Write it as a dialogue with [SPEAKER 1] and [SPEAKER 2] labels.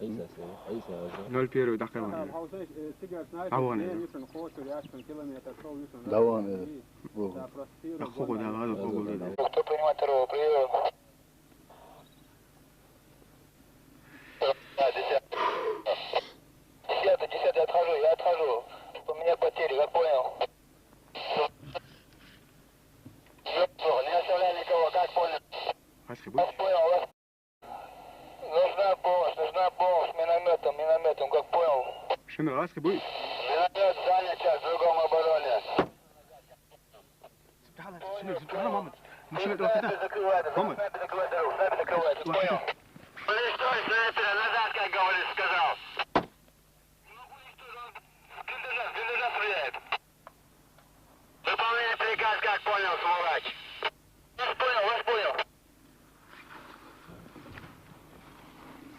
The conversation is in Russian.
[SPEAKER 1] 01 دقيقة. عواني.
[SPEAKER 2] Давай.
[SPEAKER 1] أخوه ده هذا أخوه ده.
[SPEAKER 3] Кто принимает второго? Прием. Десятый, отхожу, я отхожу. У меня потери, как понял? Не оставляй никого, как понял? Как понял, вас? Нужна помощь минометом, как понял?
[SPEAKER 1] شنو راسك ابوي؟
[SPEAKER 3] Миномет занят сейчас в другом обороне.
[SPEAKER 1] سبحان محمد مش انت واخدها
[SPEAKER 3] Снайпер закрывает,
[SPEAKER 1] محمد
[SPEAKER 3] снайпер закрывает дорогу, снайпер закрывает, понял? Блин, стой, снайпер!